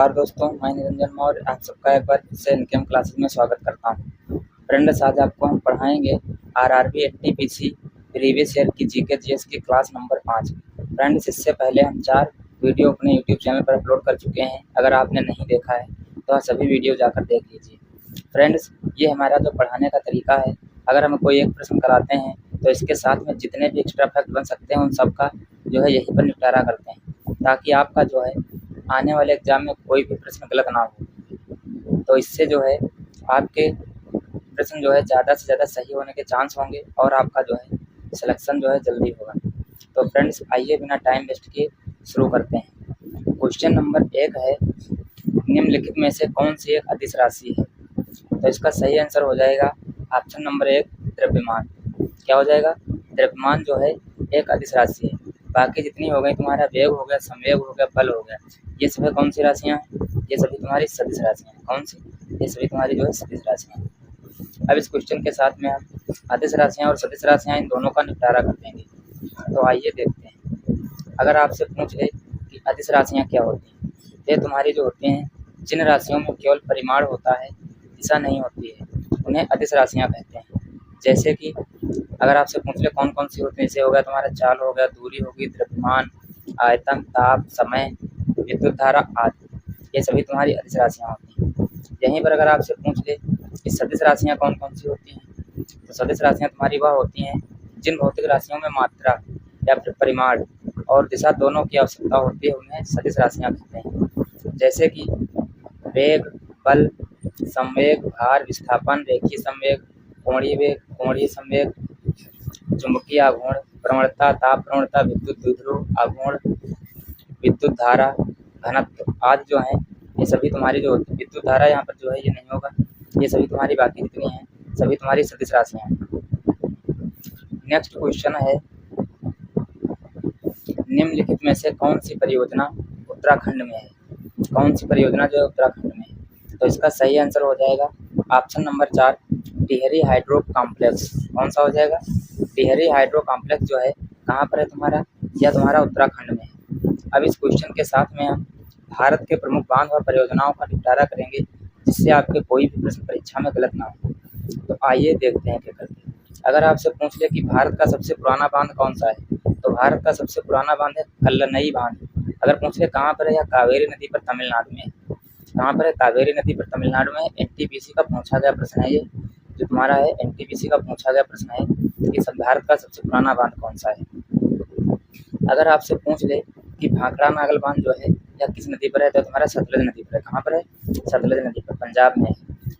नमस्कार दोस्तों, मैं निरंजन मौर्य आप सबका एक बार फिर से इनकम क्लासेस में स्वागत करता हूँ। फ्रेंड्स, आज आपको हम पढ़ाएंगे आरआरबी एनटीपीसी प्रीवियस ईयर की जीके जीएस की क्लास नंबर 5। फ्रेंड्स, इससे पहले हम 4 वीडियो अपने यूट्यूब चैनल पर अपलोड कर चुके हैं। अगर आपने नहीं देखा है तो आप सभी वीडियो जाकर देख लीजिए। फ्रेंड्स, ये हमारा जो पढ़ाने का तरीका है, अगर हम कोई एक प्रश्न कराते हैं तो इसके साथ में जितने भी एक्स्ट्रा फैक्ट बन सकते हैं उन सबका जो है यहीं पर निपटारा करते हैं, ताकि आपका जो है आने वाले एग्ज़ाम में कोई भी प्रश्न गलत ना हो। तो इससे जो है आपके प्रश्न जो है ज़्यादा से ज़्यादा सही होने के चांस होंगे और आपका जो है सिलेक्शन जो है जल्दी होगा। तो फ्रेंड्स, आइए बिना टाइम वेस्ट किए शुरू करते हैं। क्वेश्चन नंबर 1 है, निम्नलिखित में से कौन सी एक अदिश राशि है? तो इसका सही आंसर हो जाएगा ऑप्शन नंबर 1, द्रव्यमान। क्या हो जाएगा? द्रव्यमान जो है एक अदिश राशि है। बाकी जितनी हो गई तुम्हारा वेग हो गया, संवेग हो गया, बल हो गया, ये सभी कौन सी राशियाँ हैं? ये सभी तुम्हारी सदिश राशियाँ हैं। कौन सी? ये सभी तुम्हारी जो है सदिश राशियाँ हैं। अब इस क्वेश्चन के साथ में हम अदिश राशियाँ और सदिश राशियाँ इन दोनों का निपटारा कर देंगे। तो आइए देखते हैं। अगर आपसे पूछ ले कि अदिश राशियाँ क्या होती हैं, ये तुम्हारी जो होती हैं जिन राशियों में केवल परिमाण होता है, दिशा नहीं होती है, उन्हें अदिश राशियाँ कहते हैं। जैसे कि अगर आपसे पूछ ले कौन कौन सी होती हैं, जैसे हो गया तुम्हारा चाल हो गया, दूरी होगी, द्रव्यमान, आयतन, ताप, समय, विद्युत धारा आदि, ये सभी तुम्हारी अदिश राशियाँ होती हैं। यहीं पर अगर आपसे पूछ ले कि सदिश राशियाँ कौन कौन सी होती हैं, तो सदिश राशियाँ तुम्हारी वह होती हैं जिन भौतिक राशियों में मात्रा या फिर परिमाण और दिशा दोनों की आवश्यकता होती है, उन्हें सदिश राशियाँ कहते हैं। जैसे कि वेग, बल, संवेग, भार, विस्थापन, रेखीय संवेग, कोणीय वेग, कोणीय संवेग, चुंबकीय आघूर्ण, प्रवणता, ताप प्रवणता, विद्युत द्विध्रुव आघूर्ण, विद्युत धारा, घनत्व आदि जो हैं, ये सभी तुम्हारी जो होती है। विद्युत धारा यहाँ पर जो है ये नहीं होगा, ये सभी तुम्हारी बाकी जितनी हैं सभी तुम्हारी सदिश राशियाँ हैं। नेक्स्ट क्वेश्चन है, निम्नलिखित में से कौन सी परियोजना उत्तराखंड में है? कौन सी परियोजना जो है उत्तराखंड में है? तो इसका सही आंसर हो जाएगा option number 4, Tehri hydro complex. कौन सा हो जाएगा? टिहरी हाइड्रो कॉम्प्लेक्स जो है कहाँ पर है तुम्हारा? यह तुम्हारा उत्तराखंड में है। अब इस क्वेश्चन के साथ में हम भारत के प्रमुख बांध व परियोजनाओं का निपटारा करेंगे, जिससे आपके कोई भी प्रश्न परीक्षा में गलत ना हो। तो आइए देखते हैं क्या करते हैं। अगर आपसे पूछ ले कि भारत का सबसे पुराना बांध कौन सा है, तो भारत का सबसे पुराना बांध है कल्लनई बांध। अगर पूछ ले कहाँ पर है, या कावेरी नदी पर तमिलनाडु में है। कहाँ पर है? कावेरी नदी पर तमिलनाडु में। एनटीपीसी का पूछा गया प्रश्न है ये, जो तुम्हारा है एनटीपीसी का पूछा गया प्रश्न है कि भारत का सबसे पुराना बांध कौन सा है। अगर आपसे पूछ ले कि भाखड़ा नागल बांध जो है यह किस नदी पर है, तो तुम्हारा सतलज नदी पर है। कहाँ पर है? सतलज नदी पर, पंजाब में है।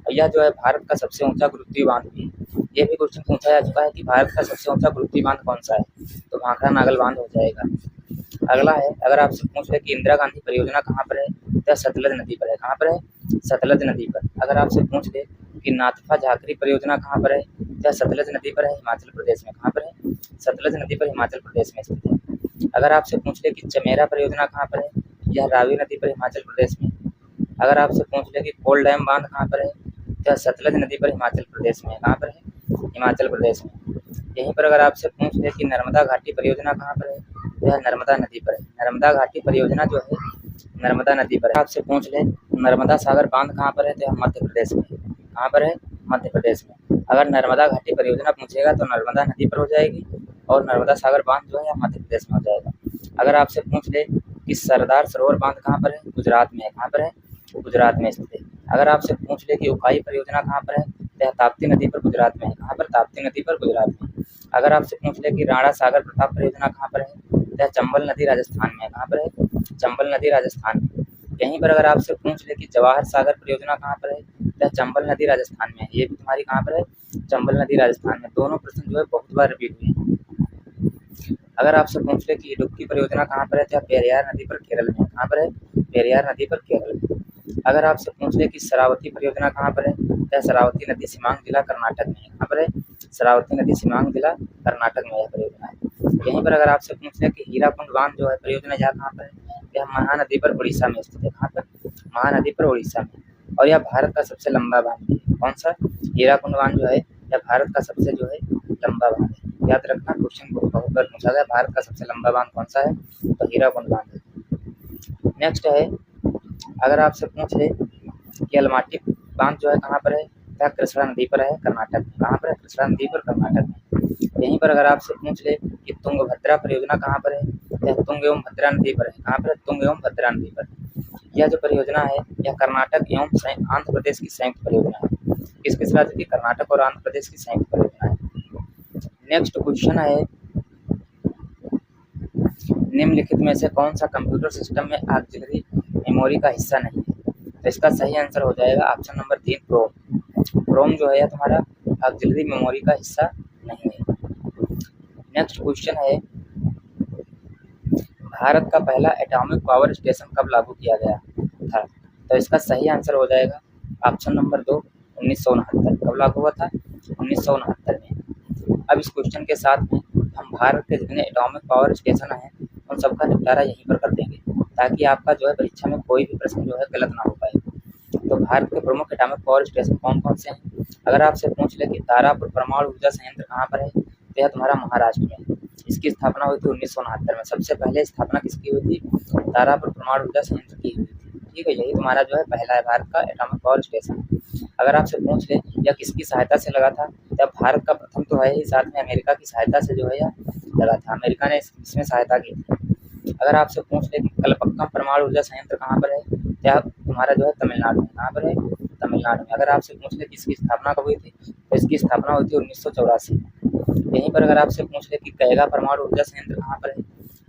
और यह जो है भारत का सबसे ऊंचा गुरुत्वीय बांध भी है। ये भी क्वेश्चन पूछा जा चुका है कि भारत का सबसे ऊंचा गुरुत्वीय बांध कौन सा है, तो भाखड़ा नागल बांध हो जाएगा। अगला है, अगर आपसे पूछ ले कि इंदिरा गांधी परियोजना कहाँ पर है, तो सतलज नदी पर है। कहाँ पर है? सतलज नदी पर। अगर आपसे पूछ ले कि नाथपा झाकरी परियोजना कहाँ पर है, तो सतलज नदी पर है, हिमाचल प्रदेश में। कहाँ पर है? सतलज नदी पर, हिमाचल प्रदेश में स्थित है। अगर आपसे पूछ ले कि चमेरा परियोजना कहाँ पर है, यह रावी नदी पर, हिमाचल प्रदेश में। अगर आपसे पूछ ले कि कोल डैम बांध कहाँ पर है, तो सतलज नदी पर, हिमाचल प्रदेश में। कहाँ पर है? हिमाचल प्रदेश में। यहीं पर अगर आपसे पूछ ले कि नर्मदा घाटी परियोजना कहाँ पर है, तो यह नर्मदा नदी पर है। नर्मदा घाटी परियोजना जो है नर्मदा नदी पर है। आपसे पूछ ले नर्मदा सागर बांध कहाँ पर है, तो यह मध्य प्रदेश में। कहाँ पर है? मध्य प्रदेश में। अगर नर्मदा घाटी परियोजना पूछेगा तो नर्मदा नदी पर हो जाएगी, और नर्मदा सागर बांध जो है यह मध्य प्रदेश में हो जाएगा। अगर आपसे पूछ ले कि सरदार सरोवर बांध कहाँ पर है, गुजरात में है। कहाँ पर है? गुजरात में स्थित है। अगर आपसे पूछ ले कि उकाई परियोजना कहाँ पर है, तो यह ताप्ती नदी पर, गुजरात में है। कहाँ पर? ताप्ती नदी पर, गुजरात में। अगर आपसे पूछ ले कि राणा सागर प्रताप परियोजना कहाँ पर है, तो यह चंबल नदी राजस्थान में है। कहाँ पर है? चंबल नदी राजस्थान में। यहीं पर अगर आपसे पूछ ले कि जवाहर सागर परियोजना कहाँ पर है, तो चंबल नदी राजस्थान में है। ये भी तुम्हारी कहाँ पर है? चंबल नदी राजस्थान में। दोनों प्रश्न जो है बहुत बार रिपीट हुए हैं। अगर आपसे पूछ ले कि इडुक्की परियोजना कहाँ पर है, तो पेरियार नदी पर, केरल में। कहाँ पर है? पेरियार नदी पर, केरल में। अगर आपसे पूछ ले कि शरावती परियोजना कहाँ पर है, तो शरावती नदी सीमांग जिला, कर्नाटक में है। कहाँ पर है? शरावती नदी सीमांग जिला, कर्नाटक में यह परियोजना है। यहीं पर अगर आपसे पूछ ले कि हीराकुंड बांध जो है परियोजना यह कहाँ पर है, यह महानदी पर, उड़ीसा में स्थित है। कहाँ पर? महानदी पर, उड़ीसा में। और यह भारत का सबसे लंबा बांध है। कौन सा? हीराकुंड बांध जो है यह भारत का सबसे जो है लंबा बांध है। याद रखना, क्वेश्चन बहुत बार पूछा गया, भारत का सबसे लंबा बांध कौन सा है, तो हीराकुंड बांध है। नेक्स्ट है, अगर आपसे पूछ ले कि अलमाटी बांध जो है कहाँ पर है, क्या कृष्णा नदी पर है, कर्नाटक में। कहाँ पर है? कृष्णा नदी पर, कर्नाटक में। यहीं पर अगर आपसे पूछ ले कि तुंगभद्रा परियोजना कहाँ पर है, यह तुंग एवं भद्रा नदी पर है। कहाँ पर है? तुंग एवं भद्रा नदी पर। यह जो परियोजना है यह कर्नाटक एवं आंध्र प्रदेश की संयुक्त परियोजना है। किस किस राज्य की? कर्नाटक और आंध्र प्रदेश की संयुक्त परियोजना है। नेक्स्ट क्वेश्चन है, निम्नलिखित में से कौन सा कंप्यूटर सिस्टम में ऑक्सिलरी मेमोरी का हिस्सा नहीं है? तो इसका सही आंसर हो जाएगा ऑप्शन नंबर 3, क्रोम। क्रोम जो है तुम्हारा ऑक्सिलरी मेमोरी का हिस्सा नहीं है। नेक्स्ट क्वेश्चन है, भारत का पहला एटॉमिक पावर स्टेशन कब लागू किया गया था? तो इसका सही आंसर हो जाएगा ऑप्शन नंबर 2, 1969। कब लागू हुआ था? 1969 में। अब इस क्वेश्चन के साथ में हम भारत के जितने एटॉमिक पावर स्टेशन हैं उन सबका निपटारा यहीं पर कर देंगे, ताकि आपका जो है परीक्षा में कोई भी प्रश्न जो है गलत ना हो पाए। तो भारत के प्रमुख एटॉमिक पावर स्टेशन कौन कौन से हैं? अगर आपसे पूछ ले कि तारापुर परमाणु ऊर्जा संयंत्र कहाँ पर है, तो यह तुम्हारा महाराष्ट्र में है। इसकी स्थापना हुई थी 1969 में। सबसे पहले स्थापना किसकी हुई थी? तारापुर परमाणु ऊर्जा संयंत्र की हुई थी। ठीक है, यही तुम्हारा जो है पहला है भारत का एटॉमिक पावर स्टेशन। अगर आपसे पूछ ले यह किसकी सहायता से लगा था, तब भारत का प्रथम तो है ही, साथ में अमेरिका की सहायता से जो है यह लगा था। अमेरिका ने इसमें सहायता की थी। अगर आपसे पूछ ले कि कलपक्कम परमाणु ऊर्जा संयंत्र कहाँ पर है, क्या तुम्हारा जो है तमिलनाडु में। कहाँ पर है? तमिलनाडु में। अगर आपसे पूछ ले कि इसकी स्थापना कब हुई थी, तो इसकी स्थापना हुई थी 1984 में। यहीं पर अगर आपसे पूछ ले कि कैगा परमाणु ऊर्जा संयंत्र कहाँ पर है,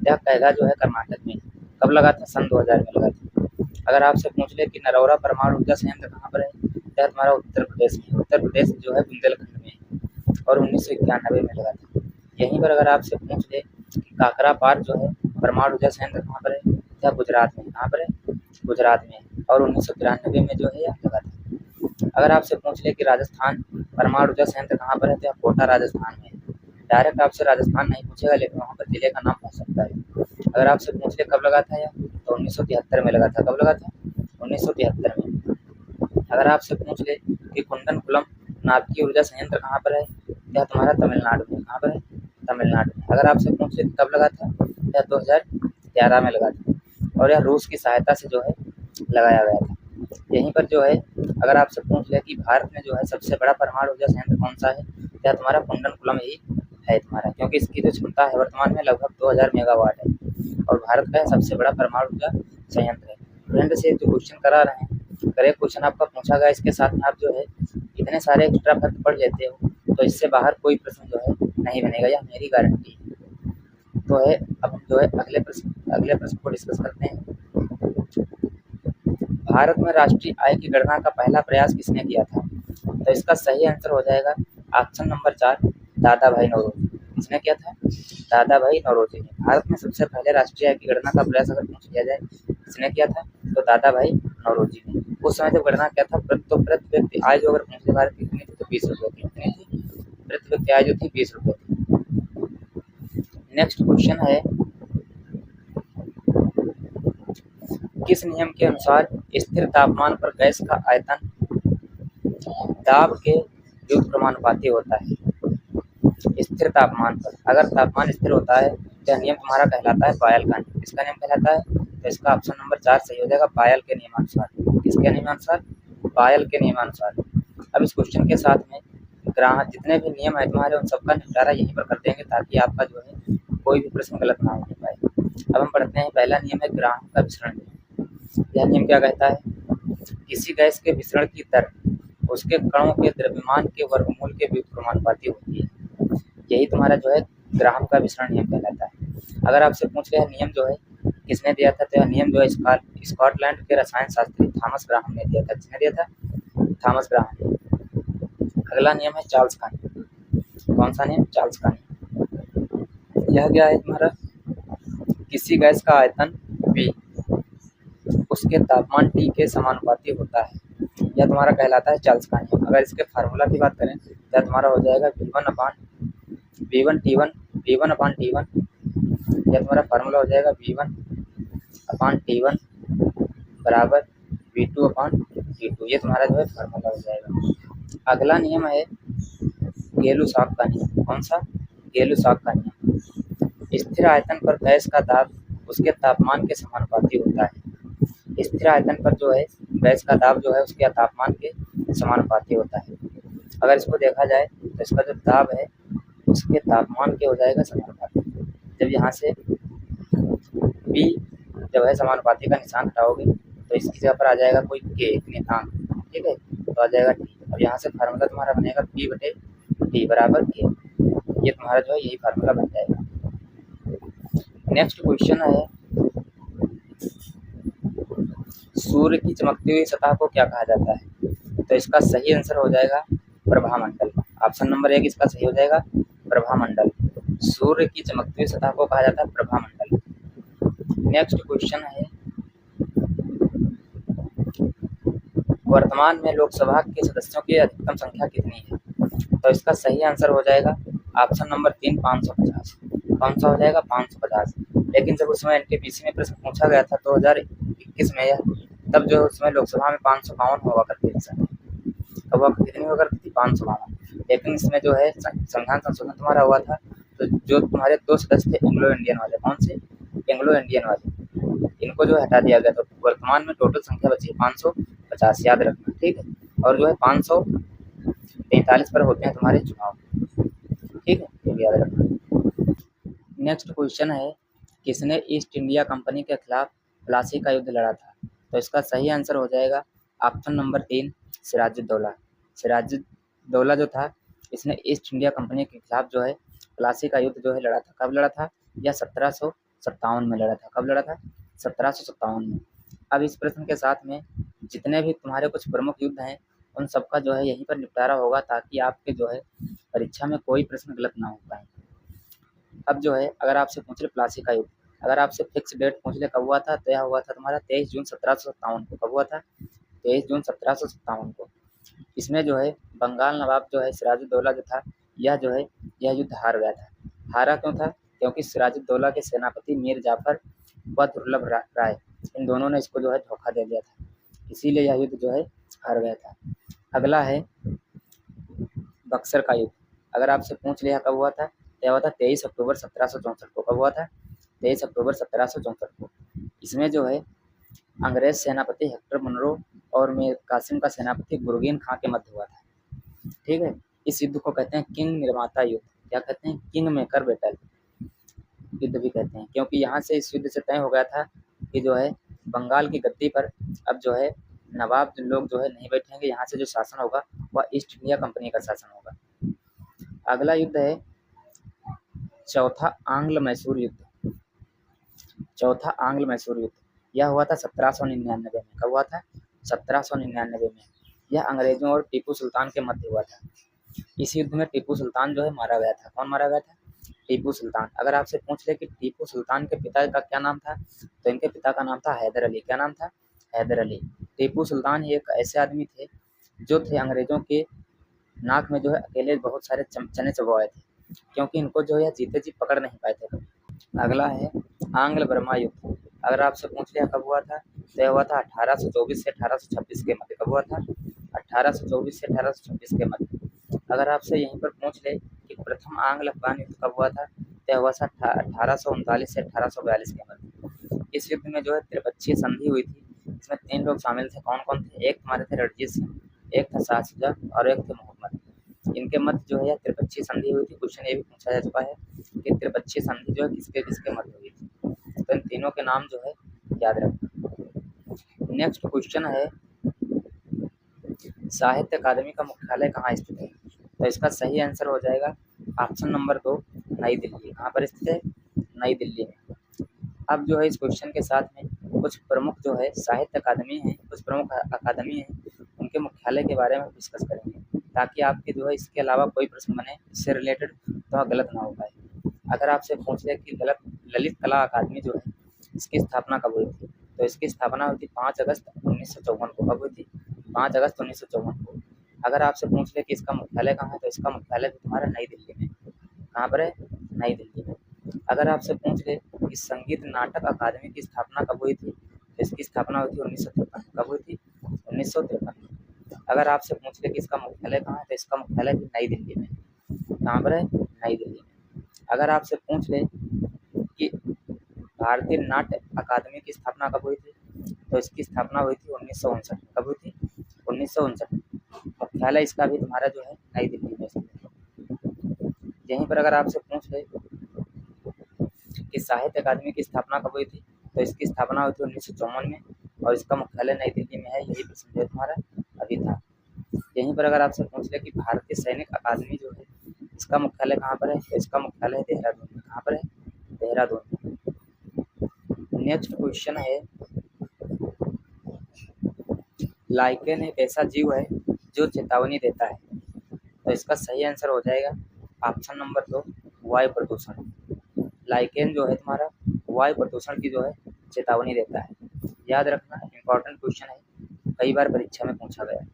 यह कैगा जो है कर्नाटक में। कब लगा था? सन 2000 में लगा था। अगर आपसे पूछ ले कि नरौरा परमाणु ऊर्जा संयंत्र कहाँ पर है, यह तुम्हारा उत्तर प्रदेश में। उत्तर प्रदेश जो है बुंदेलखंड में और 1991 में लगा था। यहीं पर अगर आपसे पूछ ले कि काकरापार जो है परमाणु ऊर्जा संयंत्र कहाँ पर है, यह गुजरात में। कहाँ पर है? गुजरात में और 1993 में जो है यह लगा था। अगर आपसे पूछ ले कि राजस्थान परमाणु ऊर्जा संयंत्र कहाँ पर है, तो यह कोटा राजस्थान में है। डायरेक्ट आपसे राजस्थान नहीं पूछेगा, लेकिन वहाँ पर जिले का नाम हो सकता है। अगर आपसे पूछ ले कब लगा था यह, तो 1973 में लगा था। कब लगा था? 1973 में। अगर आपसे पूछ ले कि कुंडनकुलम नाभिकीय ऊर्जा संयंत्र कहाँ पर है, यह तुम्हारा तमिलनाडु में। कहाँ पर है? तमिलनाडु में। अगर आपसे पूछ ले कब लगा था, यह 2011 में लगा था और यह रूस की सहायता से जो है लगाया गया था। यहीं पर जो है अगर आपसे पूछ ले कि भारत में जो है सबसे बड़ा परमाणु ऊर्जा संयंत्र कौन सा है, यह तुम्हारा कुंडनकुलम ही है तुम्हारा, क्योंकि इसकी जो क्षमता है वर्तमान में लगभग 2000 मेगावाट है और भारत का सबसे बड़ा परमाणु ऊर्जा संयंत्र है। फ्रेंड से जो क्वेश्चन करा रहे हैं, करेक्ट क्वेश्चन आपका पूछा गया, इसके साथ में आप जो है इतने सारे एक्स्ट्रा फैक्ट पढ़ लेते हो तो इससे बाहर कोई प्रश्न जो है नहीं बनेगा, यह मेरी गारंटी है। तो है अब हम जो है अगले प्रश्न को डिस्कस करते हैं। भारत में राष्ट्रीय आय की गणना का पहला प्रयास किसने किया था? तो इसका सही आंसर हो जाएगा ऑप्शन नंबर 4, दादा भाई नौरोजी। किसने किया था? दादा भाई नौरोजी ने। भारत में सबसे पहले राष्ट्रीय आय की गणना का प्रयास अगर पूछ लिया जाए किसने किया था, तो दादा भाई नौरोजी ने। उस समय जब गणना किया था प्रति व्यक्ति आय जो अगर पूछ ले भारत की कितनी थी, तो 20 रुपये थी। कितनी थी? प्रति व्यक्ति आय जो थी 20 रुपये थी। नेक्स्ट क्वेश्चन है, किस नियम के अनुसार स्थिर तापमान पर गैस का आयतन दाब के व्युत्क्रमानुपाती होता है? स्थिर तापमान पर अगर तापमान स्थिर होता है तो नियम तुम्हारा कहलाता है बायल का नियम। किसका नियम कहलाता है? तो इसका ऑप्शन नंबर 4 सही हो जाएगा, बायल के नियमानुसार। किसके नियमानुसार? बायल के नियमानुसार। अब इस क्वेश्चन के साथ में ग्राहक जितने भी नियम है तुम्हारे उन सबका निपटारा यहीं पर कर देंगे, ताकि आपका जो है कोई भी प्रश्न गलत ना हो पाए। अब हम पढ़ते हैं, पहला नियम है ग्राहम का विसरण नियम। यह नियम क्या कहता है? किसी गैस के विसरण की दर उसके कणों के द्रव्यमान के वर्गमूल के व्युत्क्रमानुपाती होती है। यही तुम्हारा जो है ग्राहम का विसरण नियम कहलाता है। अगर आपसे पूछ रहे हैं नियम जो है किसने दिया था, तो यह नियम जो है स्कॉटलैंड के रसायन शास्त्री थॉमस ग्राहम ने दिया था। किसने दिया था? थॉमस ग्राहम ने। अगला नियम है चार्ल्स का नियम। कौन सा नियम? चार्ल्स का नियम। यह क्या है तुम्हारा? किसी गैस का आयतन V उसके तापमान T के समानुपाती होता है। यह तुम्हारा कहलाता है चार्ल्स का नियम। अगर इसके फार्मूला की बात करें तो यह तुम्हारा हो जाएगा V1/T1 यह तुम्हारा फार्मूला हो जाएगा V1/T1 बराबर V2/T2। ये तुम्हारा जो है फार्मूला हो जाएगा। अगला नियम है गेलू-सॉक का नियम। कौन सा? गेलू-सॉक का नियम। स्थिर आयतन पर गैस का दाब उसके तापमान के समानुपाती होता है। स्थिर आयतन पर जो है गैस का दाब जो है उसके तापमान के समानुपाती होता है। अगर इसको देखा जाए तो इसका जो दाब है उसके तापमान के हो जाएगा समानुपाती। जब यहाँ से बी जब है समानुपाती का निशान हटाओगे तो इसकी जगह पर आ जाएगा कोई के नियतांक, ठीक है, तो आ जाएगा टी। अब यहाँ से फार्मूला तुम्हारा बनेगा पी बटे टी बराबर के। ये तुम्हारा जो है यही फार्मूला बन जाएगा। नेक्स्ट क्वेश्चन है, सूर्य की चमकती हुई सतह को क्या कहा जाता है? तो इसका सही आंसर हो जाएगा प्रभामंडल। ऑप्शन नंबर 1 इसका सही हो जाएगा प्रभामंडल। सूर्य की चमकती हुई सतह को कहा जाता है प्रभामंडल। नेक्स्ट क्वेश्चन है, वर्तमान में लोकसभा के सदस्यों की अधिकतम संख्या कितनी है? तो इसका सही आंसर हो जाएगा ऑप्शन नंबर 3 550। कौन सा हो जाएगा 550। लेकिन जब उसमें एनटीपीसी में प्रश्न पूछा गया था 2021 में, तब जो उसमें लोकसभा में 552 हुआ करती थी, तो वह कितनी हुआ करती थी 552। लेकिन इसमें जो है संविधान संशोधन तुम्हारा हुआ था, तो जो तुम्हारे 2 सदस्य थे एंग्लो इंडियन वाले, कौन से एंग्लो इंडियन वाले, इनको जो हटा दिया गया। तो वर्तमान में टोटल संख्या बची 550, याद रखना, ठीक है। और जो है 543 पर होते हैं तुम्हारे चुनाव, ठीक है, ये भी याद रखना। नेक्स्ट क्वेश्चन है, किसने ईस्ट इंडिया कंपनी के खिलाफ प्लासी का युद्ध लड़ा था? तो इसका सही आंसर हो जाएगा ऑप्शन नंबर 3 सिराजुद्दौला। सिराजुद्दौला जो था इसने ईस्ट इंडिया कंपनी के खिलाफ जो है प्लासी का युद्ध जो है लड़ा था। कब लड़ा था? यह 1757 में लड़ा था। कब लड़ा था? 1757 में। अब इस प्रश्न के साथ में जितने भी तुम्हारे कुछ प्रमुख युद्ध हैं उन सबका जो है यहीं पर निपटारा होगा, ताकि आपके जो है परीक्षा में कोई प्रश्न गलत ना हो पाए। अब जो है अगर आपसे पूछ ले प्लासी का युद्ध, अगर आपसे फिक्स डेट पूछ ले कब हुआ था, तो यह हुआ था तुम्हारा 23 जून 1757 को। कब हुआ था? 23 जून 1757 को। इसमें जो है बंगाल नवाब जो है सिराजुद्दौला जो था, यह जो है यह युद्ध हार गया था। हारा क्यों था? क्योंकि सिराजुद्दौला के सेनापति मीर जाफर व दुर्लभ राय, इन दोनों ने इसको जो है धोखा दे दिया था, इसीलिए यह युद्ध जो है हार गया था। अगला है बक्सर का युद्ध। अगर आपसे पूछ लिया कब हुआ था, तो यह हुआ था 23 अक्टूबर 1764 को। कब हुआ था? 23 अक्टूबर 1764 को। इसमें जो है अंग्रेज सेनापति हेक्टर मुनरो और मीर कासिम का सेनापति गुरगीन खां के मध्य हुआ था, ठीक है। इस युद्ध को कहते हैं किंग निर्माता युद्ध। क्या कहते हैं? किंग मेकर बैटल युद्ध भी कहते हैं, क्योंकि यहाँ से इस युद्ध से तय हो गया था कि जो है बंगाल की गद्दी पर अब जो है नवाब लोग जो है नहीं बैठेंगे, यहाँ से जो शासन होगा वह ईस्ट इंडिया कंपनी का शासन होगा। अगला युद्ध है चौथा आंग्ल मैसूर युद्ध। चौथा आंग्ल मैसूर युद्ध यह हुआ था 1799 में। कब हुआ था? 1799 में। यह अंग्रेजों और टीपू सुल्तान के मध्य हुआ था। इस युद्ध में टीपू सुल्तान जो है मारा गया था। कौन मारा गया था? टीपू सुल्तान। अगर आपसे पूछ ले कि टीपू सुल्तान के पिता का क्या नाम था, तो इनके पिता का नाम था हैदर अली। क्या नाम था? हैदर अली। टीपू सुल्तान ही एक ऐसे आदमी थे जो थे अंग्रेजों के नाक में जो है अकेले बहुत सारे चने चबवाए थे, क्योंकि इनको जो है जीते जी पकड़ नहीं पाए थे। अगला है आंग्ल बर्मा युद्ध। अगर आपसे पूछ लिया कब हुआ था, तो यह हुआ था 1824 से 1826 के मध्य। कब हुआ था? 1824 से 1826 के मध्य। अगर आपसे यहीं पर पूछ ले कि प्रथम आंग्ल अफगान युद्ध कब हुआ था, तो यह हुआ था 1839 से 1842 के मध्य। इस युद्ध में जो है त्रिपक्षीय संधि हुई थी। इसमें 3 लोग शामिल थे। कौन कौन थे? एक हमारे थे रणजीत सिंह, एक था शाह शुजा और एक थे मोहम्मद। इनके मध्य जो है यह त्रिपक्षीय संधि हुई थी। क्वेश्चन ये भी पूछा जा चुका है कि त्रिपक्षीय संधि जो है किसके किसके मध्य हुई थी, तो इन तीनों के नाम जो है याद रखना। नेक्स्ट क्वेश्चन है साहित्य अकादमी का मुख्यालय कहाँ स्थित है? तो इसका सही आंसर हो जाएगा ऑप्शन नंबर 2 नई दिल्ली। कहाँ पर स्थित है? नई दिल्ली में। अब जो है इस क्वेश्चन के साथ में कुछ प्रमुख जो है साहित्य अकादमी हैं, कुछ प्रमुख अकादमी हैं, उनके मुख्यालय के बारे में डिस्कस करेंगे, ताकि आपके जो है इसके अलावा कोई प्रश्न बने इससे रिलेटेड तो वह गलत ना हो पाए। अगर आपसे पूछ ले कि ललित कला अकादमी जो है इसकी स्थापना कब हुई थी, तो इसकी स्थापना हुई थी 5 अगस्त 1954 को। कब हुई थी? 5 अगस्त 1954 को। अगर आपसे पूछ ले कि इसका मुख्यालय कहाँ है, तो इसका मुख्यालय भी तुम्हारा नई दिल्ली में। कहाँ पर है? नई दिल्ली में। अगर आपसे पूछ ले कि संगीत नाटक अकादमी की स्थापना कब हुई थी, तो इसकी स्थापना हुई थी 1953। कब हुई थी? 1953। अगर आपसे पूछ ले कि इसका मुख्यालय कहाँ है, तो इसका मुख्यालय भी नई दिल्ली में। कहाँ पर है? नई दिल्ली में। अगर आपसे पूछ ले कि भारतीय नाट्य अकादमी की स्थापना कब हुई थी, तो इसकी स्थापना हुई थी 1959 में। कब हुई थी? 1959। मुख्यालय इसका भी तुम्हारा जो है नई दिल्ली में है। यहीं पर अगर आपसे पूछ ले कि साहित्य अकादमी की स्थापना कब हुई थी, तो इसकी स्थापना हुई थी 1954 में और इसका मुख्यालय नई दिल्ली में है। यही प्रश्न जो तुम्हारा अभी था। यहीं पर अगर आपसे पूछ ले कि भारतीय सैनिक अकादमी जो है इसका मुख्यालय कहाँ पर है, तो इसका मुख्यालय है देहरादून में। कहाँ पर है? देहरादून में। नेक्स्ट क्वेश्चन है, लाइकेन एक ऐसा जीव है जो चेतावनी देता है, तो इसका सही आंसर हो जाएगा ऑप्शन नंबर 2 वायु प्रदूषण। लाइकेन जो है तुम्हारा वायु प्रदूषण की जो है चेतावनी देता है। याद रखना, इंपॉर्टेंट क्वेश्चन है, कई बार परीक्षा में पूछा गया।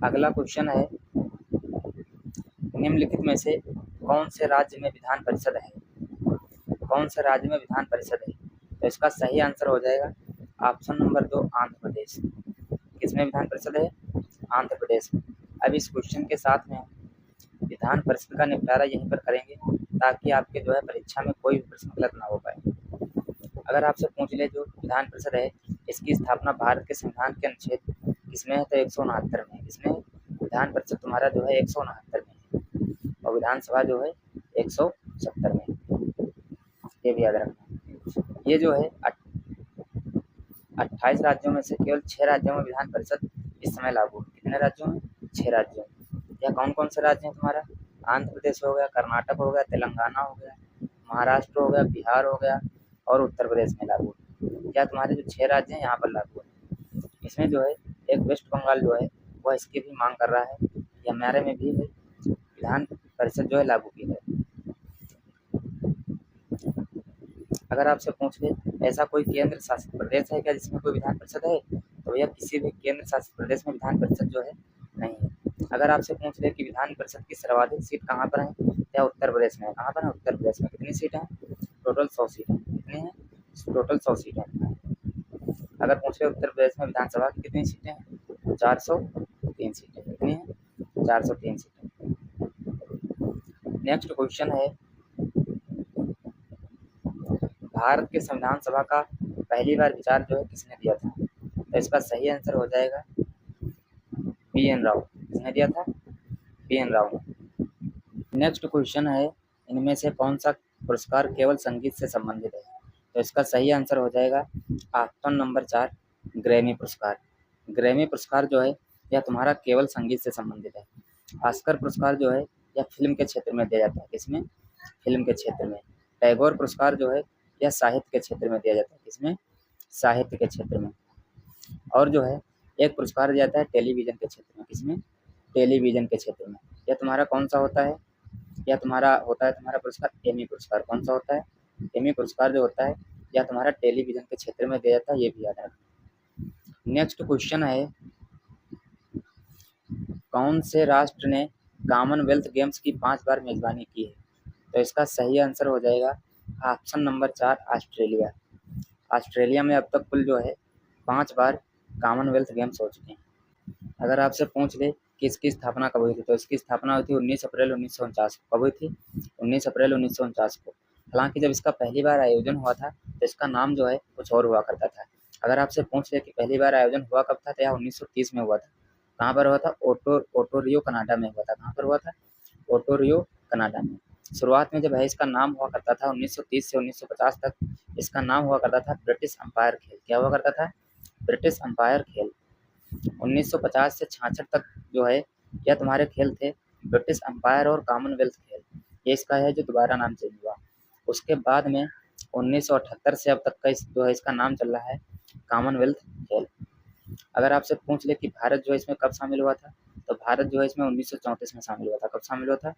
अगला क्वेश्चन है, निम्नलिखित में से कौन से राज्य में विधान परिषद है? कौन से राज्य में विधान परिषद है? तो इसका सही आंसर हो जाएगा ऑप्शन नंबर 2 आंध्र प्रदेश। किसमें विधान परिषद है? आंध्र प्रदेश में। अब इस क्वेश्चन के साथ में विधान परिषद का निपटारा यहीं पर करेंगे ताकि आपके जो है परीक्षा में कोई भी प्रश्न गलत ना हो पाए। अगर आपसे पूछ ले जो विधान परिषद है इसकी स्थापना भारत के संविधान के अनुच्छेद किसमें है, तो 169 में। इसमें विधान परिषद तुम्हारा जो है 169 में है और विधानसभा जो है 170 में। ये भी याद रखना। ये जो है 28 राज्यों में से केवल 6 राज्यों में विधान परिषद इस समय लागू है। कितने राज्यों में? 6 राज्यों में। यह कौन कौन से राज्य हैं तुम्हारा? आंध्र प्रदेश हो गया, कर्नाटक हो गया, तेलंगाना हो गया, महाराष्ट्र हो गया, बिहार हो गया और उत्तर प्रदेश में लागू है। क्या तुम्हारे जो 6 राज्य हैं यहाँ पर लागू है। इसमें जो है एक वेस्ट बंगाल जो है वह इसकी भी मांग कर रहा है कि हमारे में भी विधान परिषद जो है लागू की है। अगर आपसे पूछ ले ऐसा कोई केंद्र शासित प्रदेश है क्या जिसमें कोई विधान परिषद है, तो भैया किसी भी केंद्र शासित प्रदेश में विधान परिषद जो है नहीं है। अगर आपसे पूछ ले कि विधान परिषद की सर्वाधिक सीट कहाँ पर है, क्या उत्तर प्रदेश में है। कहाँ पर है? उत्तर प्रदेश में। कितनी सीट है? टोटल 100 सीट है। कितनी है? टोटल 100 सीट है। अगर पूछ ले उत्तर प्रदेश में विधानसभा की कितनी सीटें हैं? 403 सीटें। कितनी है? 403 सीटें। नेक्स्ट क्वेश्चन है, भारत के संविधान सभा का पहली बार विचार जो है किसने दिया था, तो इसका सही आंसर हो जाएगा पी.एन. राव। किसने दिया था? पी.एन. राव ने। नेक्स्ट क्वेश्चन है, इनमें से कौन सा पुरस्कार केवल संगीत से संबंधित है, तो इसका सही आंसर हो जाएगा ऑप्शन नंबर 4 ग्रैमी पुरस्कार। ग्रैमी पुरस्कार जो है यह तुम्हारा केवल संगीत से संबंधित है। ऑस्कर पुरस्कार जो है यह फिल्म के क्षेत्र में दिया जाता है। किसमें? फिल्म के क्षेत्र में। टैगोर पुरस्कार जो है यह साहित्य के क्षेत्र में दिया जाता है। किसमें? साहित्य के क्षेत्र में। और जो है एक पुरस्कार दिया जाता है टेलीविजन के क्षेत्र में। किसमें? टेलीविजन के क्षेत्र में। यह तुम्हारा कौन सा होता है? यह तुम्हारा होता है तुम्हारा पुरस्कार एमी पुरस्कार। कौन सा होता है? एमी पुरस्कार जो होता है यह तुम्हारा टेलीविजन के क्षेत्र में दिया जाता है। ये भी याद रखना। नेक्स्ट क्वेश्चन है, कौन से राष्ट्र ने कॉमनवेल्थ गेम्स की 5 बार मेजबानी की है, तो इसका सही आंसर हो जाएगा ऑप्शन नंबर 4 ऑस्ट्रेलिया। ऑस्ट्रेलिया में अब तक कुल जो है 5 बार कॉमनवेल्थ गेम्स हो चुके हैं। अगर आपसे पूछ ले कि इसकी स्थापना कब हुई थी, तो इसकी स्थापना हुई थी 19 अप्रैल 1949 को। कब हुई थी? 19 अप्रैल 1949 को। हालांकि जब इसका पहली बार आयोजन हुआ था तो इसका नाम जो है कुछ और हुआ करता था। अगर आपसे पूछ ले कि पहली बार आयोजन हुआ कब था, तो यह 1930 में हुआ था। कहाँ पर हुआ था? ओटोरियो कनाडा में हुआ था। कहाँ पर हुआ था? ओटोरियो कनाडा में। शुरुआत में जब है इसका नाम हुआ करता था 1930 से 1950 तक इसका नाम हुआ करता था ब्रिटिश अंपायर खेल। क्या हुआ करता था? ब्रिटिश अंपायर खेल। 1950 से 66 तक जो है यह तुम्हारे खेल थे ब्रिटिश अंपायर और कॉमनवेल्थ खेल। ये इसका है जो दोबारा नाम चेंज हुआ। उसके बाद में 1978 से अब तक का जो है इसका नाम चल रहा है कॉमनवेल्थ खेल। अगर आपसे पूछ ले कि भारत जो है इसमें कब शामिल हुआ था, तो भारत जो है इसमें 1934 में शामिल हुआ था। कब शामिल हुआ था?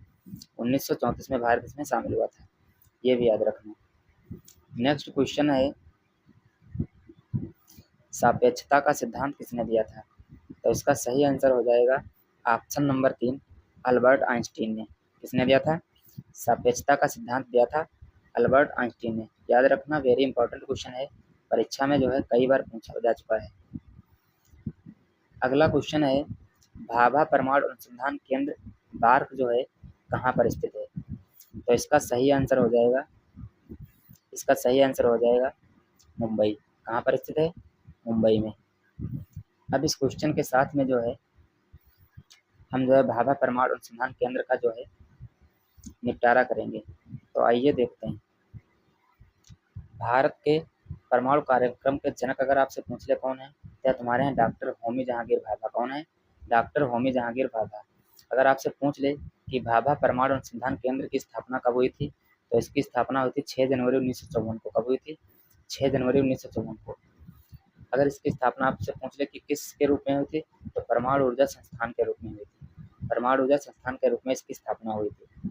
1934 में भारत इसमें शामिल हुआ था। ये भी याद रखना। नेक्स्ट क्वेश्चन है, सापेक्षता का सिद्धांत किसने दिया था, तो इसका सही आंसर हो जाएगा ऑप्शन नंबर 3 अल्बर्ट आइंस्टीन ने। किसने दिया था? सापेक्षता का सिद्धांत दिया था अल्बर्ट आइंस्टीन ने। याद रखना, वेरी इंपॉर्टेंट क्वेश्चन है, परीक्षा में जो है कई बार पूछा जा चुका है। अगला क्वेश्चन है, भाभा परमाणु अनुसंधान केंद्र बार्क जो है कहाँ पर स्थित है, तो इसका सही आंसर हो जाएगा मुंबई। कहाँ पर स्थित है? मुंबई में। अब इस क्वेश्चन के साथ में जो है हम जो है भाभा परमाणु अनुसंधान केंद्र का जो है निपटारा करेंगे। तो आइए देखते हैं। भारत के परमाणु कार्यक्रम के जनक अगर आपसे पूछ ले कौन है, क्या तुम्हारे यहाँ डॉक्टर होमी जहांगीर भाभा। कौन है? डॉक्टर होमी जहांगीर भाभा। अगर आपसे पूछ ले कि भाभा परमाणु अनुसंधान केंद्र की स्थापना कब हुई थी, तो इसकी स्थापना हुई थी 6 जनवरी 1954 को। कब हुई थी? 6 जनवरी 1954 को। अगर इसकी स्थापना आपसे पूछ ले कि किसके रूप में हुई थी, तो परमाणु ऊर्जा संस्थान के रूप में हुई थी। परमाणु ऊर्जा संस्थान के रूप में इसकी स्थापना हुई थी।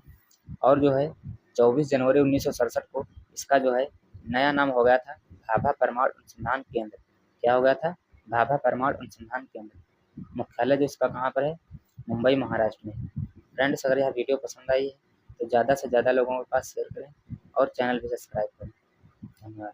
और जो है 24 जनवरी 1967 को इसका जो है नया नाम हो गया था भाभा परमाणु अनुसंधान केंद्र। क्या हो गया था? भाभा परमाणु अनुसंधान केंद्र। मुख्यालय जो इसका कहाँ पर है? मुंबई, महाराष्ट्र में। फ्रेंड्स, अगर यह वीडियो पसंद आई है तो ज़्यादा से ज़्यादा लोगों के पास शेयर करें और चैनल भी सब्सक्राइब करें। धन्यवाद।